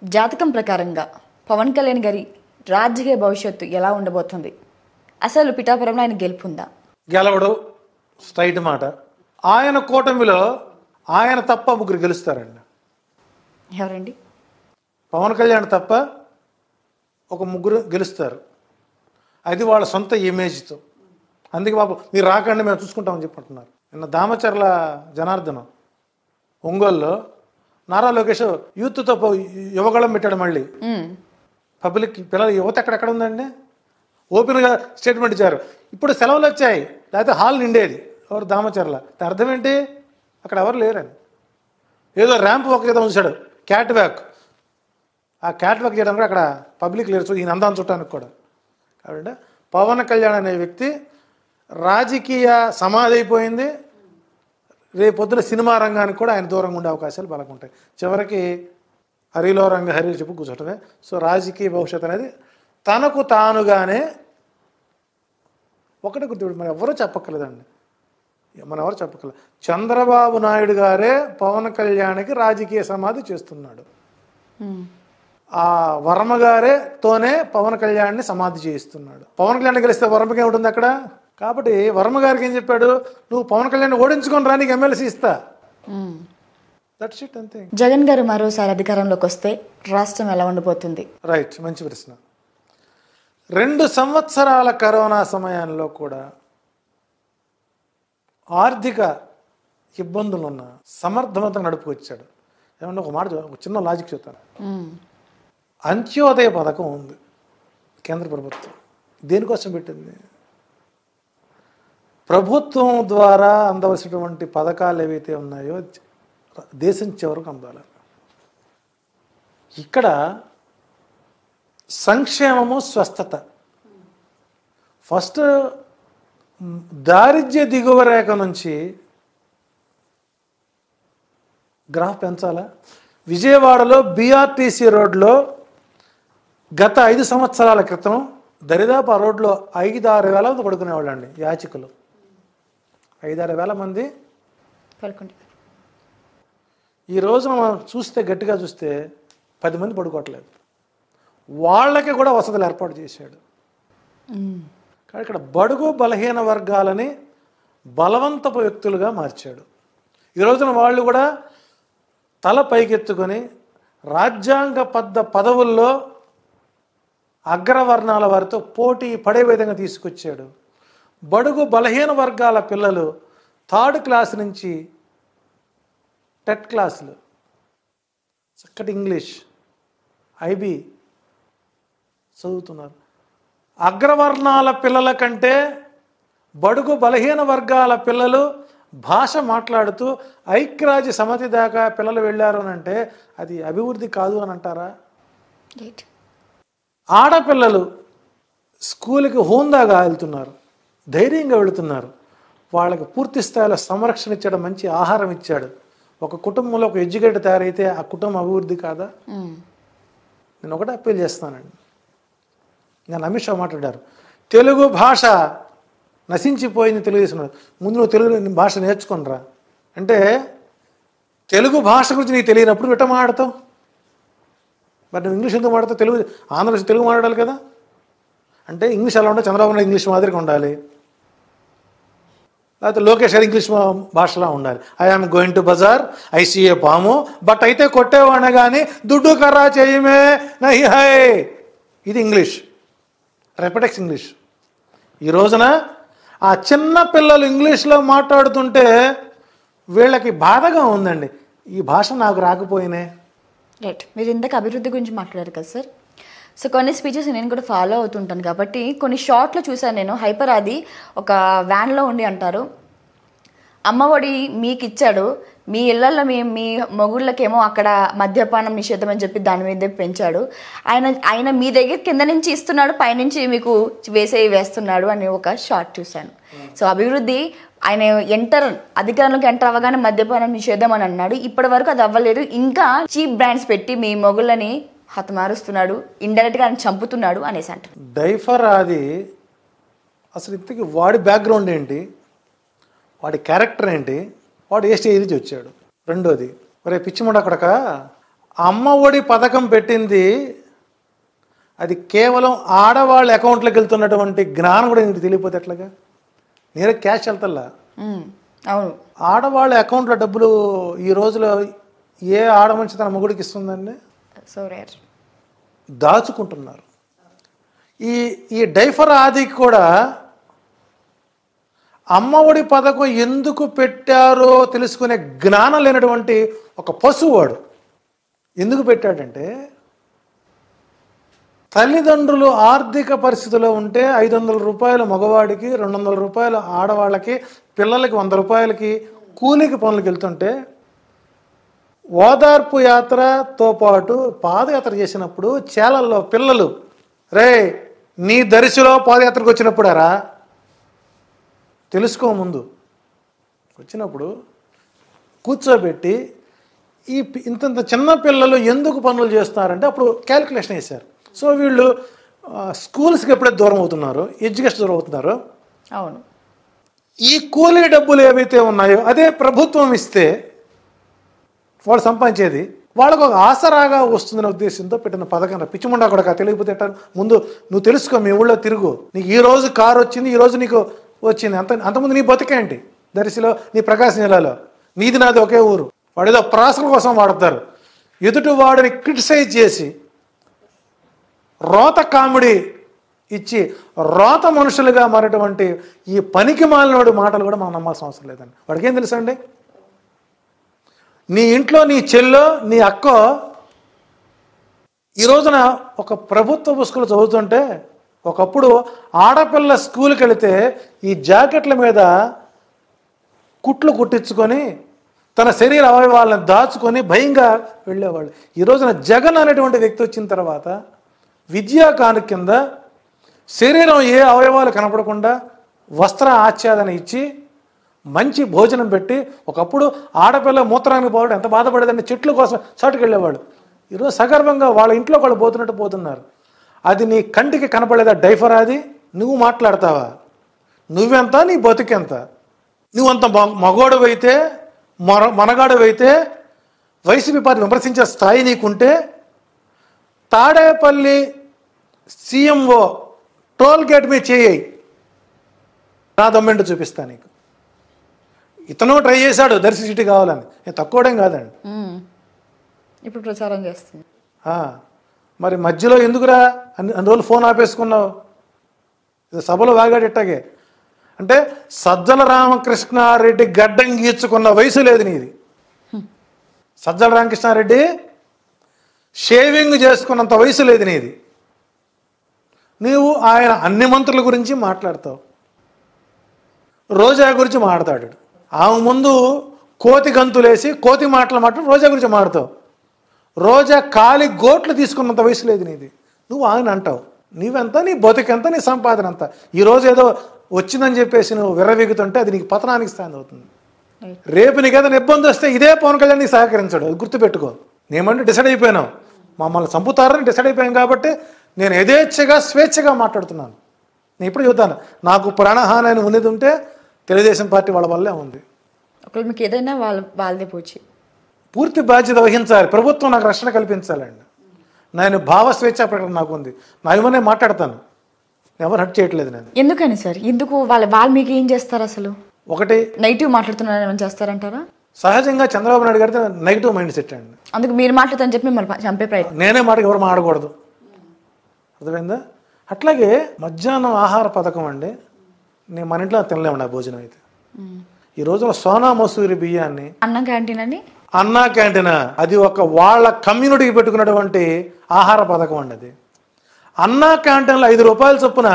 జాతకం ప్రకారంగా పవన్ కళ్యాణ్ గారి రాజకీయ భవిష్యత్తు ఎలా ఉండబోతుంది? అసలు పిఠాపురంలో ఆయన గెలుపుందా? గెలవడు, స్ట్రైట్ మాట. ఆయన కూటమిలో ఆయన తప్ప ముగ్గురు గెలుస్తారండి. ఎవరండి? పవన్ కళ్యాణ్ తప్ప ఒక ముగ్గురు గెలుస్తారు. అది వాళ్ళ సొంత ఇమేజ్తో. అందుకే బాబు మీరు రాకండి మేము చూసుకుంటామని చెప్పుకుంటున్నారు. నిన్న దామచర్ల జనార్దనం ఒంగోలులో నారా లోకేష్ యూత్తో యువగళం పెట్టాడు. మళ్ళీ పబ్లిక్ పిల్లలు యువత ఎక్కడెక్కడ ఉందండి? ఓపెన్గా స్టేట్మెంట్ ఇచ్చారు. ఇప్పుడు సెలవులు వచ్చాయి, లేకపోతే హాల్ నిండేది. ఎవరు? దామచర్ల. అర్థం ఏంటి? అక్కడ ఎవరు లేరని. ఏదో ర్యాంప్ ఒక ఏదో ఉంచాడు, క్యాట్ వాక్. ఆ క్యాట్ వాక్ చేయడం కూడా అక్కడ పబ్లిక్ లేరు, ఈయన అందాన్ని చుట్టానికి కూడా. కాబట్టి పవన్ కళ్యాణ్ అనే వ్యక్తి రాజకీయ సమాధి అయిపోయింది. రేపొద్దున సినిమా రంగానికి కూడా ఆయన దూరంగా ఉండే అవకాశాలు బలంగా ఉంటాయి. చివరికి హరిలో రంగ హరి చెప్పు కూర్చోటమే. సో రాజకీయ భవిష్యత్తు అనేది తనకు తానుగానే ఒకటి గుర్తుపెట్టి మనం ఎవరూ చెప్పక్కర్లేదండి. మనం ఎవరు చెప్పక్కర్లేదు. చంద్రబాబు నాయుడు గారే పవన్ కళ్యాణ్కి రాజకీయ సమాధి చేస్తున్నాడు. ఆ వర్మ గారేతోనే పవన్ కళ్యాణ్ని సమాధి చేయిస్తున్నాడు. పవన్ కళ్యాణ్ గెలిస్తే వర్మకి ఏముంటుంది అక్కడ? కాబట్టి వర్మ గారికి ఏం చెప్పాడు? నువ్వు పవన్ కళ్యాణ్ ఓడించుకొని రా, నీకు ఎమ్మెల్సీ ఇస్తా. దట్స్ ఇట్, అంతే. జగన్ గారు మరోసారి అధికారంలోకి వస్తే రాష్ట్రం ఎలా ఉండబోతుంది? రైట్, మంచి ప్రశ్న. 2 సంవత్సరాల కరోనా సమయంలో కూడా ఆర్థిక ఇబ్బందులున్న సమర్థవంతంగా నడుపుకొచ్చాడు. ఏమన్నా ఒక మాట, ఒక చిన్న లాజిక్ చెప్తాను. అంత్యోదయ పథకం ఉంది కేంద్ర ప్రభుత్వం. దేనికోసం పెట్టింది? ప్రభుత్వం ద్వారా అందవలసినటువంటి పథకాలు ఏవైతే ఉన్నాయో దేశం చివరకు అందాలి. ఇక్కడ సంక్షేమము, స్వస్థత. ఫస్ట్ దారిద్ర్య దిగువ రేఖ నుంచి గ్రాఫ్ పెంచాలా? విజయవాడలో BRTC రోడ్లో గత 5 సంవత్సరాల క్రితం దరిదాపు ఆ రోడ్లో 5-6 వేల మంది పడుకునేవాళ్ళు అండి, యాచకులు. 5-6 వేల మంది పడుకుంటే ఈ రోజున మనం చూస్తే, గట్టిగా చూస్తే 10 మంది పడుకోవట్లేదు. వాళ్ళకి కూడా వసతులు ఏర్పాటు చేశాడు. కానీ ఇక్కడ బడుగు బలహీన వర్గాలని బలవంతపు వ్యక్తులుగా మార్చాడు. ఈ రోజున వాళ్ళు కూడా తల పైకెత్తుకొని రాజ్యాంగబద్ధ పదవుల్లో అగ్రవర్ణాల వారితో పోటీ పడే విధంగా తీసుకొచ్చాడు. బడుగు బలహీన వర్గాల పిల్లలు 3rd క్లాస్ నుంచి టెట్ క్లాసులు, చక్కటి ఇంగ్లీష్, IB చదువుతున్నారు. అగ్రవర్ణాల పిల్లల కంటే బడుగు బలహీన వర్గాల పిల్లలు భాష మాట్లాడుతూ ఐక్యరాజ్య సమితి దాకా పిల్లలు వెళ్ళారు అని అంటే అది అభివృద్ధి కాదు అని అంటారా? ఆడపిల్లలు స్కూల్కి హోందాగా వెళ్తున్నారు, ధైర్యంగా వెళుతున్నారు. వాళ్ళకి పూర్తి స్థాయిలో సంరక్షణ ఇచ్చాడు, మంచి ఆహారం ఇచ్చాడు. ఒక కుటుంబంలో ఒక ఎడ్యుకేటర్ తయారైతే ఆ కుటుంబం అభివృద్ధి కాదా? నేను ఒకటే అప్పీల్ చేస్తానండి. నేను అమిత్ షా మాట్లాడారు, తెలుగు భాష నశించిపోయింది తెలుగుదేశం. ముందు నువ్వు తెలుగు భాష నేర్చుకునిరా అంటే, తెలుగు భాష గురించి నీకు తెలియనప్పుడు ఎట్లా మాట్లాడతావు? మరి నువ్వు ఇంగ్లీష్ ఎందుకు మాట్లాడతావు? తెలుగు ఆంధ్రప్రదేశ్ తెలుగు మాట్లాడాలి కదా. అంటే ఇంగ్లీష్ ఎలా ఉండాలి? చంద్రబాబు నాయుడు ఇంగ్లీష్ మాదిరిగా ఉండాలి, లేకపోతే లోకేష్ గారు ఇంగ్లీష్ భాషలా ఉండాలి. ఐఆమ్ గోయింగ్ టు బజార్, ఐ సీ ఏ పాము, బట్ అయితే కొట్టేవాడిని కానీ దుడ్డు కర్రా చేయమే నహి హై. ఇది ఇంగ్లీష్, రెపటెక్స్ ఇంగ్లీష్. ఈ రోజున ఆ చిన్న పిల్లలు ఇంగ్లీష్లో మాట్లాడుతుంటే వీళ్ళకి బాధగా ఉందండి, ఈ భాష నాకు రాకపోయినే. రైట్, మీరు ఇందాక అభివృద్ధి గురించి మాట్లాడారు కదా సార్. సో కొన్ని స్పీచెస్ నేను కూడా ఫాలో అవుతుంటాను కాబట్టి కొన్ని షార్ట్లో చూసాను నేను. హైపర్ అది ఒక వ్యాన్లో ఉండి అంటారు, అమ్మఒడి మీకు ఇచ్చాడు, మీ ఇళ్లలో మీ మొగుళ్ళకేమో అక్కడ మద్యపానం నిషేధం అని చెప్పి దాని మీద పెంచాడు. ఆయన మీ దగ్గర కింద నుంచి ఇస్తున్నాడు, పైనుంచి మీకు వేస్తున్నాడు అని ఒక షార్ట్ చూశాను. సో అభివృద్ధి ఆయన అధికారంలోకి ఎంటర్ అవ్వగానే మద్యపానం నిషేధం అని అన్నాడు. ఇప్పటి వరకు అది అవ్వలేదు. ఇంకా చీప్ బ్రాండ్స్ పెట్టి మీ మొగుళ్ళని హతమారుస్తున్నాడు, ఇండైరెక్ట్గా ఆయన చంపుతున్నాడు అనేసి అంటారు. డైఫర్ అది అసలు ఇంతకీ వాడి బ్యాక్గ్రౌండ్ ఏంటి, వాడి క్యారెక్టర్ ఏంటి, వాడు ఏ స్టేజ్ నుంచి వచ్చాడు? రెండోది, ఒరే పిచ్చిముండ అక్కడక అమ్మ ఒడి పథకం పెట్టింది అది కేవలం ఆడవాళ్ళ అకౌంట్లోకి వెళ్తున్నటువంటి జ్ఞానం కూడా నీకు తెలియపోతే ఎట్లాగా? నేనే క్యాష్ వెళ్తల్లా. అవును. ఆడవాళ్ళ అకౌంట్లో డబ్బులు ఈ రోజులో ఏ ఆడమనిషి తన మొగుడికి ఇస్తుందండి? So rare. దాచుకుంటున్నారు. ఈ డైఫర్ ఆదికి కూడా అమ్మ ఒడి పథకం ఎందుకు పెట్టారో తెలుసుకునే జ్ఞానం లేనటువంటి ఒక పశువాడు. ఎందుకు పెట్టాడంటే, తల్లిదండ్రులు ఆర్థిక పరిస్థితిలో ఉంటే 500 రూపాయలు మగవాడికి, 200 రూపాయలు ఆడవాళ్ళకి, పిల్లలకి 100 రూపాయలకి కూలికి పనులకు వెళ్తుంటే ఓదార్పు యాత్రతో పాటు పాదయాత్ర చేసినప్పుడు చేలల్లో పిల్లలు, రే నీ దరిశిలో పాదయాత్రకు వచ్చినప్పుడారా తెలుసుకో, ముందు వచ్చినప్పుడు కూర్చోబెట్టి ఇంత చిన్న పిల్లలు ఎందుకు పనులు చేస్తున్నారంటే అప్పుడు క్యాలిక్యులేషన్ వేశారు. సో వీళ్ళు స్కూల్స్కి ఎప్పుడైతే దూరం అవుతున్నారో, ఎడ్యుకేషన్ దూరం అవుతున్నారో, అవును, ఈ కూలీ డబ్బులు ఏవైతే ఉన్నాయో అదే ప్రభుత్వం ఇస్తే వాళ్ళు సంపాదించేది వాళ్ళకు ఒక ఆసరాగా వస్తుందనే ఉద్దేశంతో పెట్టిన పథకం. పిచ్చిముండా కూడా తెలియకపోతే ముందు నువ్వు తెలుసుకో, మీ ఊళ్ళో తిరుగు, నీకు ఈ రోజు కారు వచ్చింది, ఈ రోజు నీకు వచ్చింది, అంతకుముందు నీ బతికేంటి? దర్శిలో, నీ ప్రకాశం జిల్లాలో నీది నాది ఒకే ఊరు. వాడు ఏదో ప్రాసల కోసం వాడతారు. ఎదుటి వాడిని క్రిటిసైజ్ చేసి రోత కామెడీ ఇచ్చి రోత మనుషులుగా మారేటువంటి ఈ పనికి మాలినోడి మాటలు కూడా మనం నమ్మాల్సిన అవసరం లేదండి. వాడికి ఏం తెలుసండి? నీ ఇంట్లో నీ చెల్లో, నీ అక్కో ఈ రోజున ఒక ప్రభుత్వ పుస్తకాలు చదువుతుంటే, ఒకప్పుడు ఆడపిల్ల స్కూల్కి వెళితే ఈ జాకెట్ల మీద కుట్లు కుట్టించుకొని తన శరీర అవయవాలను దాచుకొని భయంగా వెళ్ళేవాళ్ళు. ఈ రోజున జగన్ అనేటువంటి వ్యక్తి వచ్చిన తర్వాత విద్యా కానుక కింద శరీరం ఏ అవయవాలు కనపడకుండా వస్త్ర ఆచ్ఛాదన ఇచ్చి మంచి భోజనం పెట్టి, ఒకప్పుడు ఆడపిల్ల మూత్రానికి పోవడం ఎంత బాధపడేదంటే చెట్ల కోసం చాటుకు వెళ్ళేవాళ్ళు. ఈరోజు సగర్వంగా వాళ్ళ ఇంట్లో వాళ్ళు పోతున్నట్టు పోతున్నారు. అది నీ కంటికి కనపడేదా డైఫర్? అది నువ్వు మాట్లాడతావా? నువ్వెంత, నీ బతుకెంత? నువ్వంత మగోడవైతే, మనగాడవైతే, వైసీపీ పార్టీ విమర్శించే స్థాయి నీకుంటే, తాడేపల్లి సీఎంఓ టోల్ గేట్ మీద చేయి, నా దమ్మెంటు చూపిస్తా నీకు. ఇతను ట్రై చేశాడు దర్శి సిటీ కావాలని, నేను తక్కువడం కాదండి. ఇప్పుడు ప్రచారం చేస్తుంది. మరి మధ్యలో ఎందుకురా అన్ని రోజులు ఫోన్ ఆపేసుకున్నావు? సభలో వాగాడు ఇట్టాగే. అంటే సజ్జల రామకృష్ణారెడ్డి గడ్డం గీర్చుకున్న వయసు లేదు నీది. సజ్జల రామకృష్ణారెడ్డి షేవింగ్ చేసుకున్నంత వయసు లేదు నీది. నీవు ఆయన అన్ని మంత్రుల గురించి మాట్లాడతావు, రోజా గురించి మాట్లాడాడు. ఆమె ముందు కోతి గంతులేసి కోతి మాటలు మాట్లాడు రోజా గురించి మాట్లాడతావు. రోజా కాలి గోట్లు తీసుకున్నంత వయసు లేదు నీది. నువ్వు ఆయన అంటావు. నీవెంత, నీ బతుకెంత, నీ సంపాదన అంత. ఈరోజు ఏదో వచ్చిందని చెప్పేసి నువ్వు విర్రవీగుతుంటే అది నీకు పతనానికి స్థానం అవుతుంది. రేపు నీకు ఏదైనా ఇబ్బంది వస్తే ఇదే పవన్ కళ్యాణ్ నీకు సహకరించాడు, అది గుర్తుపెట్టుకో. నేమంటే డిసైడ్ అయిపోయినావు, మమ్మల్ని చంపుతారని డిసైడ్ అయిపోయాం కాబట్టి నేను యథేచ్ఛగా స్వేచ్ఛగా మాట్లాడుతున్నాను. నేను ఇప్పుడు చెబుతాను, నాకు ప్రాణహాని అని ఉన్నది ఉంటే తెలుగుదేశం పార్టీ వాళ్ళ వల్లే ఉంది. ఒకవేళ మీకు ఏదైనా వాళ్ళదే పోచి పూర్తి బాధ్యత వహించాలి. ప్రభుత్వం నాకు రక్షణ కల్పించాలండి. నేను భావ స్వేచ్ఛ ప్రకటన నాకు ఉంది. నా ఇవన్నీ మాట్లాడతాను, ఎవరు హట్ చేయట్లేదు నేను. ఎందుకని సార్? ఎందుకు వాళ్ళు మీకు ఏం చేస్తారు? అసలు ఒకటి నెగిటివ్ మాట్లాడుతున్నారు ఏమైనా చేస్తారంటారా? సహజంగా చంద్రబాబు నాయుడు గారితో నెగిటివ్ మైండ్ సెట్ అండి. అందుకు మీరు మాట్లాడతారని చెప్పి మిమ్మల్ని చంపే ప్రయత్నం. నేనే మాటకి ఎవరు మాడకూడదు, అర్థమైందా? అట్లాగే మధ్యాహ్నం ఆహార పథకం అండి, నేను మన ఇంట్లో తినలేమండి ఆ భోజనం అయితే. ఈ రోజున సోనా మసూరి బియ్యాన్ని అన్నం క్యాంటీన్ అని, అన్నా క్యాంటీన్, అది ఒక వాళ్ళ కమ్యూనిటీకి పెట్టుకున్నటువంటి ఆహార పథకం అండి. అది అన్నా క్యాంటీన్లో 5 రూపాయల చొప్పున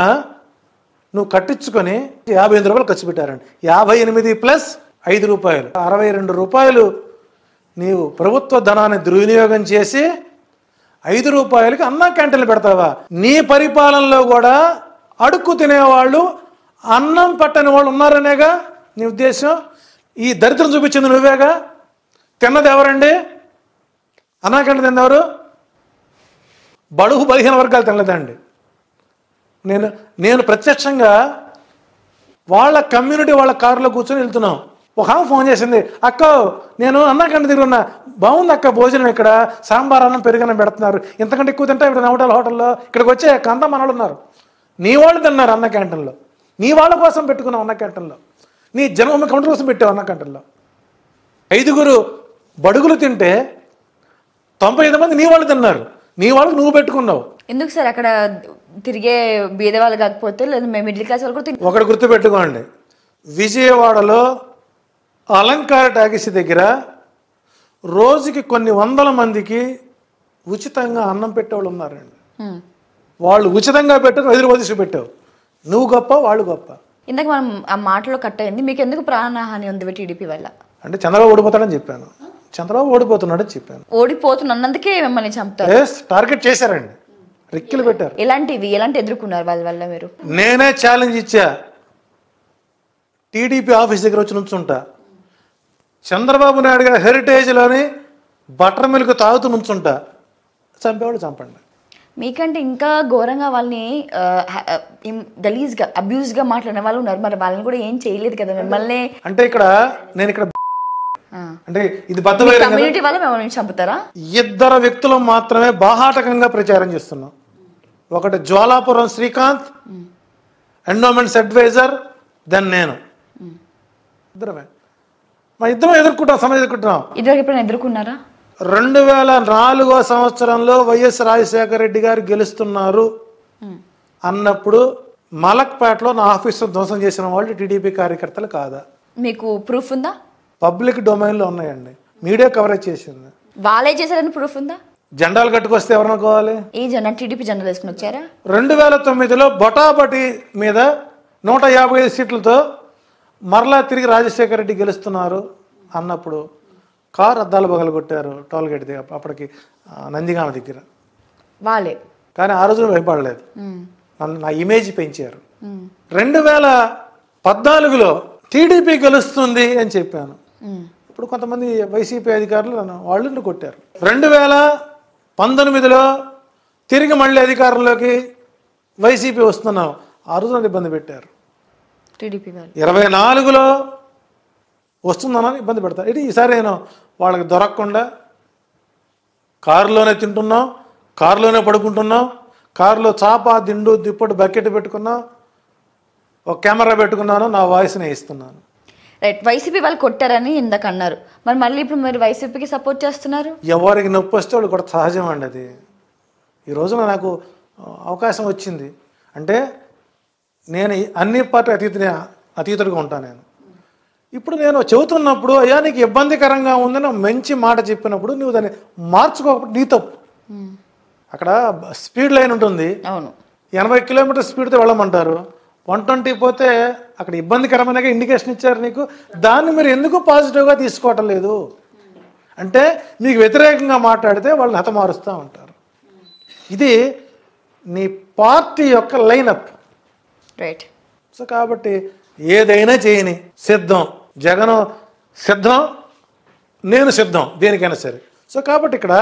నువ్వు కట్టించుకొని 58 రూపాయలు ఖర్చు పెట్టారండి. 58 ప్లస్ 5 రూపాయలు 62 రూపాయలు నీవు ప్రభుత్వ ధనాన్ని దుర్వినియోగం చేసి 5 రూపాయలకి అన్నా క్యాంటీన్లు పెడతావా? నీ పరిపాలనలో కూడా అడుక్కు తినేవాళ్ళు, అన్నం పట్టని వాళ్ళు ఉన్నారనేగా నీ ఉద్దేశం. ఈ దరిద్రం చూపించింది నువ్వేగా. తిన్నది ఎవరండి? అన్నా క్యాంటీన్ తిన్నది ఎవరు? బడుగు బలహీన వర్గాలు తినలేదండి. నేను ప్రత్యక్షంగా వాళ్ళ కమ్యూనిటీ వాళ్ళ కారులో కూర్చొని వెళ్తున్నాం. ఒక ఆమె ఫోన్ చేసింది, అక్క నేను అన్నకంటే దగ్గర ఉన్నా, బాగుంది అక్క భోజనం, ఇక్కడ సాంబార్ అన్నం పెరుగన్నం పెడుతున్నారు, ఇంతకంటే ఎక్కువ తింటా ఇక్కడ నవటల హోటల్లో, ఇక్కడికి వచ్చే అంతా మన వాళ్ళు ఉన్నారు, నీ వాళ్ళు తిన్నారు అన్న క్యాంటీన్లో, నీ వాళ్ళ కోసం పెట్టుకున్నావు అన్న క్యాంటీన్లో, నీ జన్మ కౌంటర్ కోసం పెట్టావు అన్న క్యాంటీన్లో. 5 బడుగులు తింటే 95 మంది నీ వాళ్ళు తిన్నారు, నీ వాళ్ళకి నువ్వు పెట్టుకున్నావు. ఎందుకు సార్ అక్కడ తిరిగే బీదవాళ్ళు కాకపోతే లేదా మేము మిడిల్ క్లాస్ వాళ్ళు కూడా ఒకటి గుర్తుపెట్టుకోండి, విజయవాడలో అలంకార టాకీస్ దగ్గర రోజుకి కొన్ని వందల మందికి ఉచితంగా అన్నం పెట్టేవాళ్ళు ఉన్నారండి. వాళ్ళు ఉచితంగా పెట్టారు, 5 రూపాయలు తీసుకు పెట్టావు. నువ్వు గొప్ప, వాళ్ళు గొప్ప. ఇందాక మనం ఆ మాటలో కట్ అయింది, మీకు ఎందుకు ప్రాణహాని ఉంది టీడీపీ వల్ల? అంటే చంద్రబాబు ఓడిపోతాడని చెప్పాను, చంద్రబాబు ఓడిపోతున్నాడని చెప్పాను. ఓడిపోతున్నందుకే మిమ్మల్ని చంపుతారు, టార్గెట్ చేశారండి, రిక్కిలు పెట్టారు. ఎలాంటి ఎదుర్కొన్నారు వాళ్ళ వల్ల మీరు? నేనే ఛాలెంజ్ ఇచ్చా, టీడీపీ ఆఫీస్ దగ్గర వచ్చి నుంచుంటా, చంద్రబాబు నాయుడు గారి హెరిటేజ్లోని బటర్ మిల్క్ తాగుతూ నుంచుంటా, చంపేవాళ్ళు చంపండి. మీకంటే ఇంకా ఘోరంగా వాళ్ళని గలీజ్గా అబ్యూస్గా మాట్లాడిన వాళ్ళు ఉన్నారు, మరి వాళ్ళని కూడా ఏం చేయలేదు కదా మిమ్మల్ని. అంటే నేను ఇక్కడ అంటే ఇది బద్దలైన కమ్యూనిటీ వల్ల మిమ్మల్ని చంపుతారా? 2 వ్యక్తులు మాత్రమే బాహాటకంగా ప్రచారం చేస్తున్నాం. ఒకటి Jwalapuram Srikanth, endowments advisor, then నేను. ఇద్దరమే మా ఇద్దరం ఎదుర్కొంటాం, సమయం ఎదుర్కొంటున్నాం. ఇద్దరు ఎప్పుడైనా ఎదుర్కొన్నారా? 2004 సంవత్సరంలో వైఎస్ రాజశేఖర రెడ్డి గారు గెలుస్తున్నారు అన్నప్పుడు మలక్పేటలో నా ఆఫీసు ధ్వంసం చేసిన వాళ్ళు టీడీపీ కార్యకర్తలు కాదా? మీకు ప్రూఫ్ ఉందా? పబ్లిక్ డొమైన్లో ఉన్నాయండి, మీడియా కవరేజ్ చేసింది. వాళ్ళే చేశారని ప్రూఫ్ ఉందా? జెండాలు కట్టుకొస్తే ఎవరనుకోవాలి? ఏ జెండా? టీడీపీ జెండాలు వేసుకుని వచ్చారా? 2009లో బొటాబటి మీద 155 సీట్లతో మరలా తిరిగి రాజశేఖర రెడ్డి గెలుస్తున్నారు అన్నప్పుడు కారు అద్దాలు పగలగొట్టారు టోల్గేట్ దగ్గర, అప్పటికి నందిగామ దగ్గర. వాళ్ళే. కానీ ఆ రోజున భయపడలేదు, నా ఇమేజ్ పెంచారు. 2014లో టీడీపీ గెలుస్తుంది అని చెప్పాను. ఇప్పుడు కొంతమంది వైసీపీ అధికారులు వాళ్ళు కొట్టారు. 2019లో తిరిగి మళ్ళీ అధికారంలోకి వైసీపీ వస్తున్నాం, ఆ రోజున ఇబ్బంది పెట్టారు టీడీపీ వాళ్ళు. 24లో వస్తుందనని ఇబ్బంది పెడతారు. ఇది ఈసారి నేను వాళ్ళకి దొరకకుండా కారులోనే తింటున్నాం, కారులోనే పడుకుంటున్నాం, కారులో చాప దిండు దిప్పటి బకెట్ పెట్టుకున్నాం, ఒక కెమెరా పెట్టుకున్నాను, నా వాయిస్ని ఇస్తున్నాను. రైట్. వైసీపీ వాళ్ళు కొట్టారని ఇందాక అన్నారు, మరి మళ్ళీ ఇప్పుడు మీరు వైసీపీకి సపోర్ట్ చేస్తున్నారు? ఎవరికి నొప్పి వస్తే వాళ్ళు కూడా సహజం అండి. అది ఈ రోజున నాకు అవకాశం వచ్చింది అంటే నేను అన్ని పార్టీ అతీతుడిగా ఉంటాను. నేను ఇప్పుడు నేను చెబుతున్నప్పుడు అయ్యా నీకు ఇబ్బందికరంగా ఉందని మంచి మాట చెప్పినప్పుడు నువ్వు దాన్ని మార్చుకోకపోతే నీ తప్పు. అక్కడ స్పీడ్ లైన్ ఉంటుంది, అవును, 80 కిలోమీటర్ స్పీడ్తో వెళ్ళమంటారు, 120 పోతే అక్కడ ఇబ్బందికరమైన ఇండికేషన్ ఇచ్చారు నీకు, దాన్ని మీరు ఎందుకు పాజిటివ్గా తీసుకోవటం లేదు అంటే మీకు వ్యతిరేకంగా మాట్లాడితే వాళ్ళని హతమారుస్తూ ఉంటారు. ఇది నీ పార్టీ యొక్క లైనప్. రైట్. సో కాబట్టి ఏదైనా చేయని సిద్ధం, జగన్ సిద్ధం, నేను సిద్ధం దేనికైనా సరే. సో కాబట్టి ఇక్కడ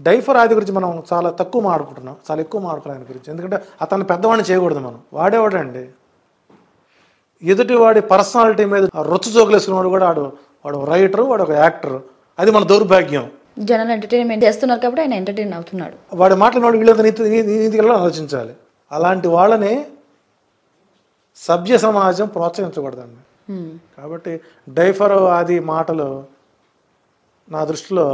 డైఫర్ ఆది గురించి మనం చాలా తక్కువ మాట్లాడుకుంటున్నాం, చాలా ఎక్కువ మాట్లాడుకున్నాం ఆయన గురించి. ఎందుకంటే అతన్ని పెద్దవాడిని చేయకూడదు మనం. వాడేవాడండి ఎదుటివాడి పర్సనాలిటీ మీద రొచ్చు జోకులేసుకున్నాడు కూడా వాడు రైటరు, వాడు ఒక యాక్టర్. అది మన దౌర్భాగ్యం. జనాలు ఎంటర్టైన్మెంట్ చేస్తున్నారు కాబట్టి ఆయన ఎంటర్టైన్ అవుతున్నాడు. వాడి మాట్లాడిన వీళ్ళంతా నీతిగా ఆలోచించాలి. అలాంటి వాళ్ళని సభ్య సమాజం ప్రోత్సహించకూడదండి. కాబట్టి డైఫర్ ఆది మాటలు నా దృష్టిలో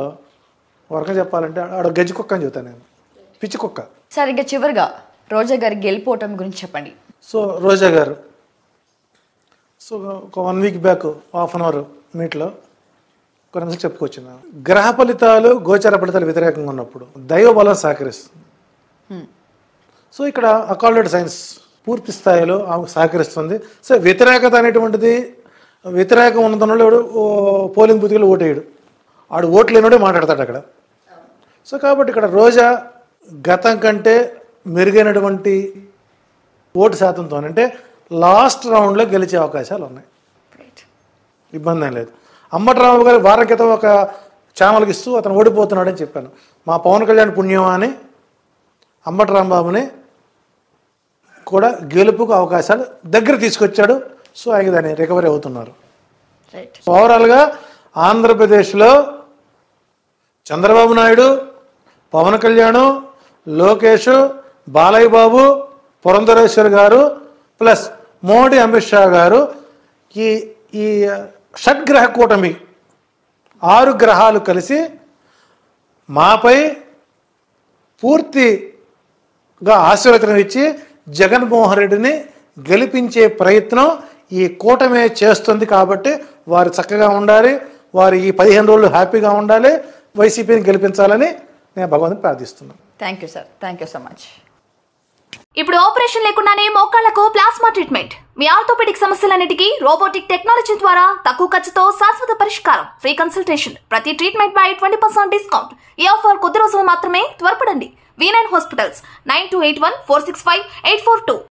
వరకు చెప్పాలంటే ఆడ గజ్జి కుక్క అని చెబుతాను నేను, పిచ్చి కుక్క. సార్ ఇంకా చివరిగా రోజా గారి గెలిపోవటం గురించి చెప్పండి. సో రోజా గారు ఒక 1 week back half an hour మీట్లో కొన్ని నిమిషాలు చెప్పుకొచ్చున్నాను. గ్రహ ఫలితాలు గోచర ఫలితాలు వ్యతిరేకంగా ఉన్నప్పుడు దైవ బలం సహకరిస్తుంది. సో ఇక్కడ అకాల్డెడ్ సైన్స్ పూర్తి స్థాయిలో సహకరిస్తుంది. సో వ్యతిరేకత అనేటువంటిది వ్యతిరేకం ఉన్నదన్నాడు పోలింగ్ బూత్లో ఓటేయడు, ఆడు ఓట్లు లేనివాడే మాట్లాడతాడు అక్కడ. సో కాబట్టి ఇక్కడ రోజా గతం కంటే మెరుగైనటువంటి ఓటు శాతంతో అంటే లాస్ట్ రౌండ్లో గెలిచే అవకాశాలు ఉన్నాయి, ఇబ్బంది ఏం లేదు. అంబటరాంబాబు గారు వారం క్రితం ఒక ఛానల్కి ఇస్తూ అతను ఓడిపోతున్నాడని చెప్పాను. మా పవన్ కళ్యాణ్ పుణ్యం అని అంబటరాంబాబుని కూడా గెలుపుకు అవకాశాలు దగ్గర తీసుకొచ్చాడు. సో ఆయన దాన్ని రికవరీ అవుతున్నారు. రైట్. ఓవరాల్గా ఆంధ్రప్రదేశ్లో చంద్రబాబు నాయుడు, పవన్ కళ్యాణ్, లోకేష్, బాలయ్య బాబు, పురంధరేశ్వర్ గారు ప్లస్ మోడీ, అమిత్ షా గారు ఈ ఈ షడ్గ్రహ కూటమి 6 గ్రహాలు కలిసి మాపై పూర్తిగా ఆశీర్వచనం ఇచ్చి జగన్మోహన్ రెడ్డిని గెలిపించే ప్రయత్నం ఈ కూటమే చేస్తుంది. కాబట్టి వారు చక్కగా ఉండాలి, వారు ఈ 15 రోజులు హ్యాపీగా ఉండాలి, వైసీపీని గెలిపించాలని నేను భగవంతుని ప్రార్థిస్తున్నాను. Thank you sir, thank you so much. ఇప్పుడు ఆపరేషన్ లేకుండానే మోకాళ్లకు ప్లాస్మా ట్రీట్మెంట్. మీ ఆర్థోపెడిక్ సమస్యలన్నిటికీ రోబోటిక్ టెక్నాలజీ ద్వారా తక్కువ ఖర్చుతో శాశ్వత పరిష్కారం. Free consultation. ప్రతి ట్రీట్మెంట్ పై 20% డిస్కౌంట్. ఈ ఆఫర్ కొద్ది రోజులు మాత్రమే. త్వరపడండి. V9 hospitals 9281465842.